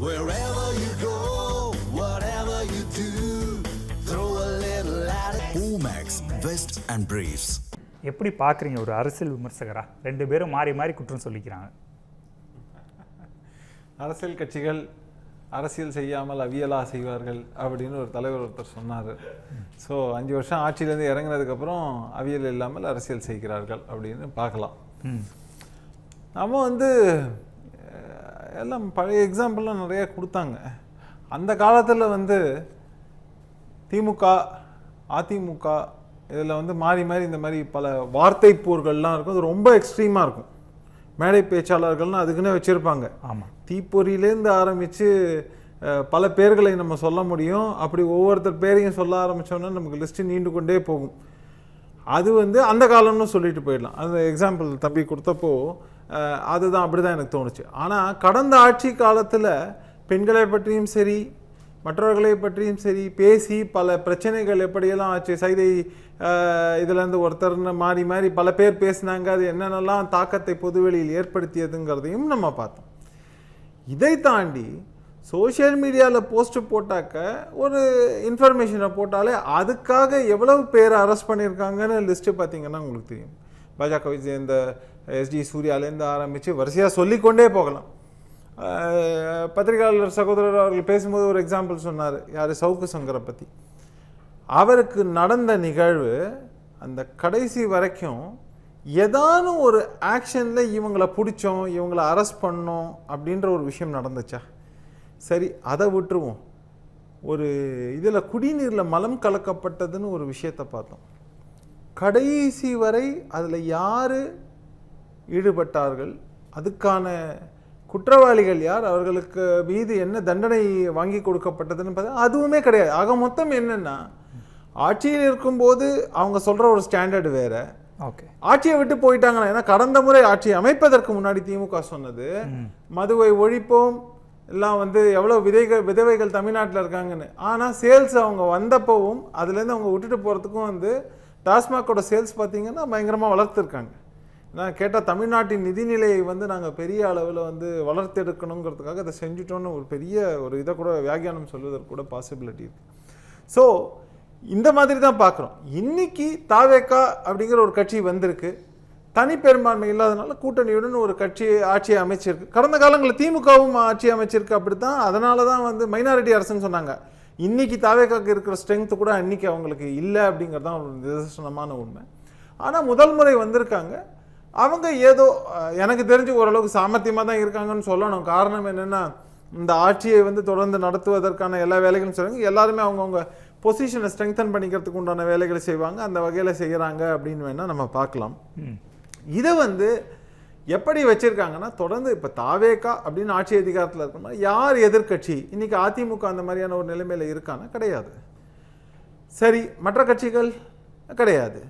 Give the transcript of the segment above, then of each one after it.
Wherever you go, whatever you do, throw a little at it. Omax, Vest and Briefs. எப்படி பார்க்குறீங்க ஒரு அரசியல் விமர்சகரா? ரெண்டு பேரும் மாறி மாறி குற்றம் சொல்லிக்கிறாங்க. அரசியல் கட்சிகள் அரசியல் செய்யாமல் அவியலா செய்வார்கள் அப்படின்னு ஒரு தலைவர் ஒருத்தர் சொன்னார். ஸோ 5 வருஷம் ஆட்சியிலேருந்து இறங்கினதுக்கப்புறம் அவியல் இல்லாமல் அரசியல் செய்கிறார்கள் அப்படின்னு பார்க்கலாம். நம்ம எல்லாம் பழைய எக்ஸாம்பிள்லாம் நிறையா கொடுத்தாங்க. அந்த காலத்தில் திமுக அதிமுக இதில் மாறி மாறி இந்த மாதிரி பல வார்த்தை போர்கள்லாம் இருக்கும். அது ரொம்ப எக்ஸ்ட்ரீமாக இருக்கும். மேடை பேச்சாளர்கள்னால் அதுக்குன்னே வச்சுருப்பாங்க. ஆமாம், தீப்பொறியிலேருந்து ஆரம்பித்து பல பேர்களை நம்ம சொல்ல முடியும். அப்படி ஒவ்வொருத்தர் பேரையும் சொல்ல ஆரம்பித்தோன்னா நமக்கு லிஸ்ட்டு நீண்டு கொண்டே போகும். அது அந்த காலம்னு சொல்லிட்டு போயிடலாம். அந்த எக்ஸாம்பிள் தம்பி கொடுத்தப்போ அதுதான் அப்படி தான் எனக்கு தோணுச்சு. ஆனால் கடந்த ஆட்சி காலத்தில் பெண்களை பற்றியும் சரி மற்றவர்களை பற்றியும் சரி பேசி பல பிரச்சனைகள் எப்படியெல்லாம் ஆச்சு. சைதை இதுலேருந்து ஒருத்தர்னு மாறி மாறி பல பேர் பேசினாங்க. அது என்னென்னலாம் தாக்கத்தை பொதுவெளியில் ஏற்படுத்தியதுங்கிறதையும் நம்ம பார்த்தோம். இதை தாண்டி சோஷியல் மீடியாவில் போஸ்ட்டு போட்டாக்க ஒரு இன்ஃபர்மேஷனை போட்டாலே அதுக்காக எவ்வளவு பேர் அரெஸ்ட் பண்ணியிருக்காங்கன்னு லிஸ்ட்டு பார்த்தீங்கன்னா உங்களுக்கு தெரியும். பாஜகவை சேர்ந்த எஸ்டி சூர்யாலேருந்து ஆரம்பித்து வரிசையாக சொல்லிக்கொண்டே போகலாம். பத்திரிகையாளர் சகோதரர் அவர்கள் பேசும்போது ஒரு எக்ஸாம்பிள் சொன்னார். யார்? சவுக்கு சங்கரை பற்றி. அவருக்கு நடந்த நிகழ்வு அந்த கடைசி வரைக்கும் ஏதானும் ஒரு ஆக்ஷனில் இவங்களை பிடிச்சோம், இவங்களை அரெஸ்ட் பண்ணோம் அப்படின்ற ஒரு விஷயம் நடந்துச்சா? சரி, அதை விட்டுருவோம். ஒரு இதில் குடிநீரில் மலம் கலக்கப்பட்டதுன்னு ஒரு விஷயத்தை பார்த்தோம். கடைசி வரை அதில் யார் ஈடுபட்டார்கள், அதுக்கான குற்றவாளிகள் யார், அவர்களுக்கு மீது என்ன தண்டனை வாங்கி கொடுக்கப்பட்டதுன்னு பார்த்தா அதுவுமே கிடையாது. ஆக மொத்தம் என்னென்னா, ஆட்சியில் இருக்கும்போது அவங்க சொல்கிற ஒரு ஸ்டாண்டர்டு வேறு. ஓகே, ஆட்சியை விட்டு போயிட்டாங்கன்னா, ஏன்னா கடந்த முறை ஆட்சியை அமைப்பதற்கு முன்னாடி திமுக சொன்னது மதுவை ஒழிப்போம், எல்லாம் எவ்வளோ விதவைகள் தமிழ்நாட்டில் இருக்காங்கன்னு. ஆனால் சேல்ஸ் அவங்க வந்தப்பவும் அதுலேருந்து அவங்க விட்டுட்டு போகிறதுக்கும் டாஸ்மாகோட சேல்ஸ் பார்த்திங்கன்னா பயங்கரமாக வளர்த்துருக்காங்க. நான் கேட்டால் தமிழ்நாட்டின் நிதிநிலையை நாங்கள் பெரிய அளவில் வளர்த்தெடுக்கணுங்கிறதுக்காக அதை செஞ்சுட்டோன்னு ஒரு பெரிய ஒரு இதை கூட வியாக்கியானம் சொல்வதற்கு கூட பாசிபிலிட்டி இருக்குது. ஸோ இந்த மாதிரி தான் பார்க்குறோம். இன்றைக்கி தாவேகா அப்படிங்கிற ஒரு கட்சி வந்திருக்கு. தனிப்பெரும்பான்மை இல்லாதனால கூட்டணியுடன் ஒரு கட்சி ஆட்சியை அமைச்சிருக்கு. கடந்த காலங்களில் திமுகவும் ஆட்சி அமைச்சிருக்கு. அப்படி தான், அதனால தான் மைனாரிட்டி அரசுன்னு சொன்னாங்க. இன்றைக்கி தாவேகாக்கு இருக்கிற ஸ்ட்ரென்த்து கூட அன்றைக்கி அவங்களுக்கு இல்லை அப்படிங்கிறது தான் ஒரு நிதர்சனமான உண்மை. ஆனால் முதல் முறை வந்திருக்காங்க. அவங்க ஏதோ எனக்கு தெரிஞ்சு ஓரளவுக்கு சாமர்த்தியமாக தான் இருக்காங்கன்னு சொல்லணும். காரணம் என்னென்னா, இந்த ஆட்சியை தொடர்ந்து நடத்துவதற்கான எல்லா வேலைகளும் செய்வாங்க. எல்லாருமே அவங்கவுங்க பொசிஷனை ஸ்ட்ரெங்தன் பண்ணிக்கிறதுக்கு உண்டான வேலைகளை செய்வாங்க. அந்த வகையில் செய்கிறாங்க அப்படின்னு வேணால் நம்ம பார்க்கலாம். இதை எப்படி வச்சுருக்காங்கன்னா, தொடர்ந்து இப்போ தாவேகா அப்படின்னு ஆட்சி அதிகாரத்தில் இருக்கணும்னா யார் எதிர்கட்சி? இன்றைக்கி அதிமுக அந்த மாதிரியான ஒரு நிலைமையில் இருக்கானா? கிடையாது. சரி, மற்ற கட்சிகள் கிடையாது,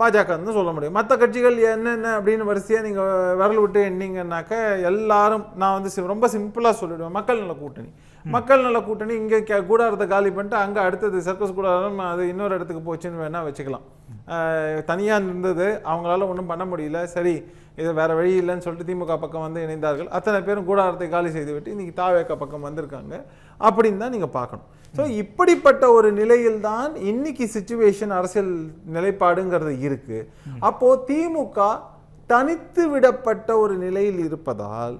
பாஜகன்னு சொல்ல முடியும். மற்ற கட்சிகள் என்னென்ன அப்படின்னு வரிசையாக நீங்கள் விரல் விட்டு எண்ணிங்கன்னாக்க எல்லாரும் நான் ரொம்ப சிம்பிளாக சொல்லிவிடுவேன். மக்கள் நல கூட்டணி. மக்கள் நல கூட்டணி இங்கே கூடாரத்தை காலி பண்ணிட்டு அங்கே அடுத்தது சர்க்கஸ் கூடாரம் அது இன்னொரு இடத்துக்கு போச்சுன்னு வேணால் வச்சுக்கலாம். தனியாக இருந்தது, அவங்களால ஒன்றும் பண்ண முடியல. சரி, இது வேறு வழி இல்லைன்னு சொல்லிட்டு திமுக பக்கம் இணைந்தார்கள். அத்தனை பேரும் கூடாரத்தை காலி செய்து விட்டு இன்றைக்கி தாவேகா பக்கம் வந்திருக்காங்க அப்படின்னு தான் நீங்கள் பார்க்கணும். ஸோ இப்படிப்பட்ட ஒரு நிலையில்தான் இன்னைக்கு சிச்சுவேஷன், அரசியல் நிலைப்பாடுங்கிறது இருக்குது. அப்போது திமுக தனித்து விடப்பட்ட ஒரு நிலையில் இருப்பதால்,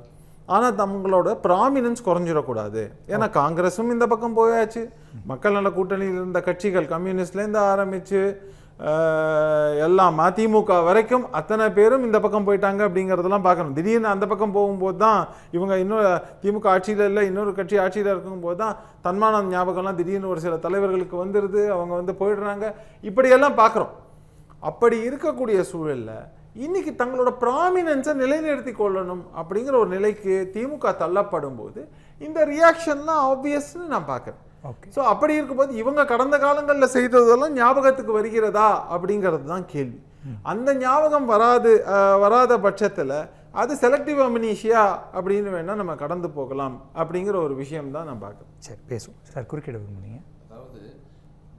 ஆனால் தங்களோட ப்ராமினன்ஸ் குறைஞ்சிடக்கூடாது. ஏன்னா காங்கிரஸும் இந்த பக்கம் போயாச்சு, மக்கள் நல கூட்டணியில் இருந்த கட்சிகள் கம்யூனிஸ்ட்லேருந்து ஆரம்பித்து எல்லாம் அதிமுக வரைக்கும் அத்தனை பேரும் இந்த பக்கம் போயிட்டாங்க அப்படிங்கிறதெல்லாம் பார்க்கணும். திடீர்னு அந்த பக்கம் போகும்போது தான் இவங்க இன்னொரு திமுக ஆட்சியில் இல்லை, இன்னொரு கட்சி ஆட்சியில் இருக்கும்போது தான் தன்மான ஞாபகம்லாம் திடீர்னு ஒரு சில தலைவர்களுக்கு வந்துடுது, அவங்க போயிடுறாங்க, இப்படியெல்லாம் பார்க்குறோம். அப்படி இருக்கக்கூடிய சூழலில் இன்றைக்கி தங்களோட ப்ராமினன்ஸை நிலைநிறுத்தி கொள்ளணும் அப்படிங்கிற ஒரு நிலைக்கு திமுக தள்ளப்படும் போது இந்த ரியாக்ஷன்லாம் ஆப்வியஸ்ன்னு நான் பார்க்குறேன். ஸோ அப்படி இருக்கும்போது இவங்க கடந்த காலங்களில் செய்ததெல்லாம் ஞாபகத்துக்கு வருகிறதா அப்படிங்கிறது தான் கேள்வி. அந்த ஞாபகம் வராத பட்சத்தில் அது செலக்டிவ் அம்னீஷியா அப்படின்னு வேணால் நம்ம கடந்து போகலாம் அப்படிங்கிற ஒரு விஷயம் தான் நான் பார்க்குறேன். சரி, பேசுவோம் சார். குறுக்கிட விரும்புனீங்க. அதாவது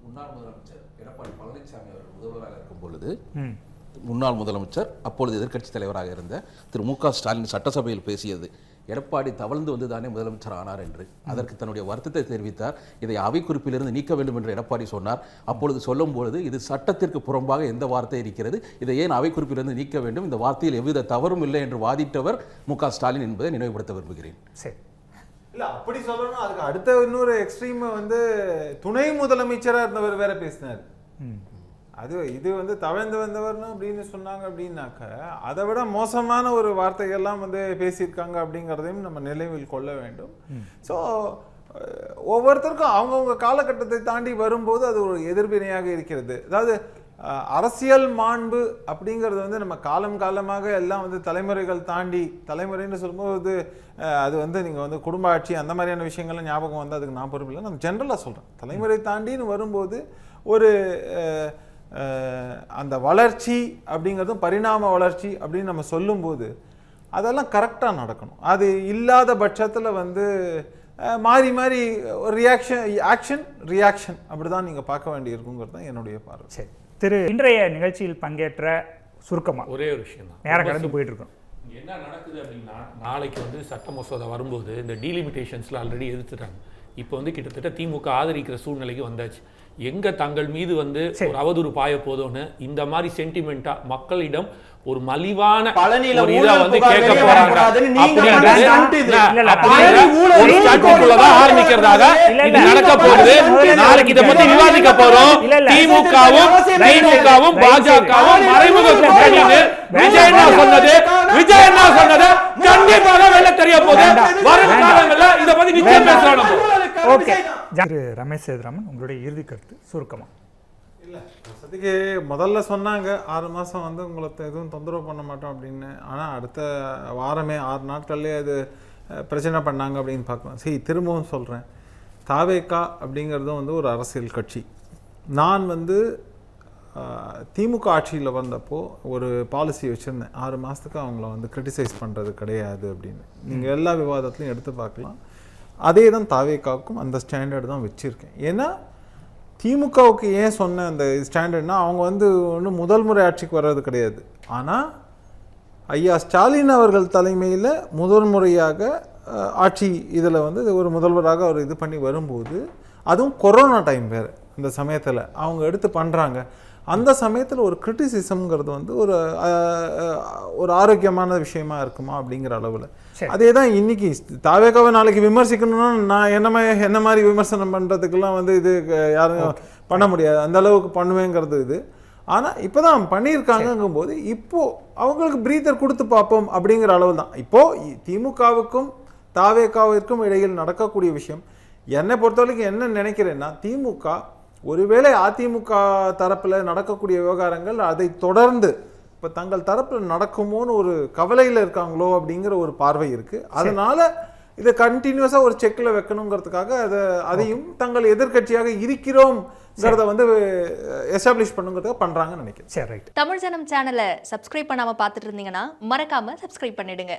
முன்னாள் முதலமைச்சர் எடப்பாடி பழனிசாமி அவர்கள் முதல்வராக இருக்கும் பொழுது முன்னாள் முதலமைச்சர் அப்பொழுது எதிர்க்கட்சி தலைவராக இருந்த திரு மு க ஸ்டாலின் சட்டசபையில் பேசியது எடப்பாடி தவழ்ந்து வந்து தானே முதலமைச்சர் ஆனார் என்று அதற்கு தன்னுடைய வருத்தத்தை தெரிவித்தார். இதை அவை குறிப்பிலிருந்து நீக்க வேண்டும் என்று எடப்பாடி சொன்னார். அப்பொழுது சொல்லும் பொழுது இது சட்டத்திற்கு புறம்பாக எந்த வார்த்தை இருக்கிறது, இதை ஏன் அவை குறிப்பிலிருந்து நீக்க வேண்டும், இந்த வார்த்தையில் எவ்வித தவறும் இல்லை என்று வாதிட்டவர் மு.க. ஸ்டாலின் என்பதை நினைவுபடுத்த விரும்புகிறேன். சரி, இல்ல அப்படி சொல்லணும். அதுக்கு அடுத்த இன்னொரு எக்ஸ்ட்ரீம் வந்து துணை முதலமைச்சராக இருந்தவர் வேற பேசினார். அது இது வந்து தவழ்ந்து வந்தவர்னு அப்படின்னு சொன்னாங்க. அப்படின்னாக்க அதை விட மோசமான ஒரு வார்த்தைகள்லாம் வந்து பேசியிருக்காங்க அப்படிங்கிறதையும் நம்ம நினைவில் கொள்ள வேண்டும். ஸோ ஒவ்வொருத்தருக்கும் அவங்கவுங்க காலகட்டத்தை தாண்டி வரும்போது அது ஒரு எதிர்வினையாக இருக்கிறது. அதாவது அரசியல் மாண்பு அப்படிங்கிறது வந்து நம்ம காலமாக எல்லாம் வந்து தலைமுறைகள் தாண்டி, தலைமுறைன்னு சொல்லும்போது அது வந்து நீங்கள் வந்து குடும்ப ஆட்சி அந்த மாதிரியான விஷயங்கள்லாம் ஞாபகம் வந்து அதுக்கு நான் பொறுப்பில்லை. நான் ஜென்ரலாக சொல்கிறேன். தலைமுறை தாண்டின்னு வரும்போது ஒரு அந்த வளர்ச்சி அப்படிங்கிறதும் பரிணாம வளர்ச்சி அப்படின்னு நம்ம சொல்லும்போது அதெல்லாம் கரெக்டாக நடக்கணும். அது இல்லாத பட்சத்தில் வந்து மாறி மாறி ஒரு ஆக்ஷன் ரியாக்ஷன் அப்படி தான் நீங்கள் பார்க்க வேண்டியிருக்குங்கிறது தான் என்னுடைய பார்வை. சரி திரு, இன்றைய நிகழ்ச்சியில் பங்கேற்ற சுருக்கமாக ஒரே ஒரு விஷயம் தான், நேரம் கடந்து போயிட்டு இருக்கோம். என்ன நடக்குது அப்படின்னா, நாளைக்கு வந்து சட்ட மசோதா வரும்போது இந்த டீலிமிட்டேஷன்ஸ்ல ஆல்ரெடி எதிர்த்துட்டாங்க. இப்போ வந்து கிட்டத்தட்ட திமுக ஆதரிக்கிற சூழ்நிலைக்கு வந்தாச்சு. எங்க தங்கள் மீது வந்து ஒரு அவதூறு பாய போதோன்னு இந்த மாதிரி சென்டிமெண்டா மக்களிடம் ஒரு மலிவான ஒரு இதை வந்து கேட்க போறாங்க ஆரம்பிக்கிறதாக இது நடக்க போகுது. நாளைக்கு இதை பத்தி விவாதிக்க போறோம். திமுகவும் பாஜகவும் மறைமுக விஜய் என்ன சொன்னது கண்டிப்பாக வெளில தெரிய போகுது. வரும் காலங்கள்ல இதை பத்தி நிச்சயம் பேசலாம். ஓகே, திரு ரமேஷ் சேதுராமன், உங்களுடைய இறுதி கருத்து சுருக்கமா. இல்லை, வசதிக்கு முதல்ல சொன்னாங்க 6 மாதம் வந்து உங்களை எதுவும் தொந்தரவு பண்ண மாட்டோம் அப்படின்னு. ஆனால் அடுத்த வாரமே 6 நாட்கள்லேயே அது பிரச்சனை பண்ணாங்க அப்படின்னு பார்க்கலாம். சரி, திரும்பவும் சொல்கிறேன், தாவேகா அப்படிங்கிறதும் வந்து ஒரு அரசியல் கட்சி. நான் வந்து திமுக ஆட்சியில் வந்தப்போ ஒரு பாலிசி வச்சுருந்தேன், 6 மாதத்துக்கு அவங்கள வந்து கிரிட்டிசைஸ் பண்ணுறது கிடையாது அப்படின்னு. நீங்கள் எல்லா விவாதத்துலையும் எடுத்து பார்க்கலாம். அதே தான் தாவேகாவுக்கும் அந்த ஸ்டாண்டர்டு தான் வச்சுருக்கேன். ஏன்னா திமுகவுக்கு ஏன் சொன்ன அந்த ஸ்டாண்டர்ட்னா, அவங்க வந்து ஒன்றும் முதல் முறை ஆட்சிக்கு வர்றது கிடையாது. ஆனால் ஐயா ஸ்டாலின் அவர்கள் தலைமையில் முதல் முறையாக ஆட்சி இதில் வந்து ஒரு முதல்வராக அவர் இது பண்ணி வரும்போது, அதுவும் கொரோனா டைம் வேறு, அந்த சமயத்தில் அவங்க எடுத்து பண்ணுறாங்க. அந்த சமயத்தில் ஒரு கிரிட்டிசிசம்ங்கிறது வந்து ஒரு ஆரோக்கியமான விஷயமா இருக்குமா அப்படிங்கிற அளவில். அதே தான் இன்னைக்கு தாவேகாவை நாளைக்கு விமர்சிக்கணும்னா நான் என்ன மாதிரி விமர்சனம் பண்ணுறதுக்கெல்லாம் வந்து இது யாரும் பண்ண முடியாது, அந்த அளவுக்கு பண்ணுவேங்கிறது இது. ஆனால் இப்போ தான் பண்ணியிருக்காங்கங்கும் போது இப்போது அவங்களுக்கு பிரீத்தர் கொடுத்து பார்ப்போம் அப்படிங்கிற அளவு தான். இப்போது திமுகவுக்கும் தாவேகாவிற்கும் இடையில் நடக்கக்கூடிய விஷயம் என்னை பொறுத்தவரைக்கும் என்ன நினைக்கிறேன்னா, திமுக ஒருவேளை அதிமுக தரப்பில் நடக்கக்கூடிய விவகாரங்கள் அதை தொடர்ந்து இப்போ தங்கள் தரப்பில் நடக்குமோன்னு ஒரு கவலையில் இருக்காங்களோ அப்படிங்கிற ஒரு பார்வை இருக்குது. அதனால் இதை கண்டினியூஸாக ஒரு செக்கில் வைக்கணுங்கிறதுக்காக அதையும் தங்கள் எதிர்கட்சியாக இருக்கிறோம்ங்கிறத வந்து எஸ்டாப்ளிஷ் பண்ணுங்கிறதுக்காக பண்ணுறாங்கன்னு நினைக்கிறேன். சரி, ரைட். தமிழ் ஜனம் சேனலை சப்ஸ்கிரைப் பண்ணாமல் பார்த்துட்டு இருந்தீங்கன்னா மறக்காமல் சப்ஸ்கிரைப் பண்ணிடுங்க.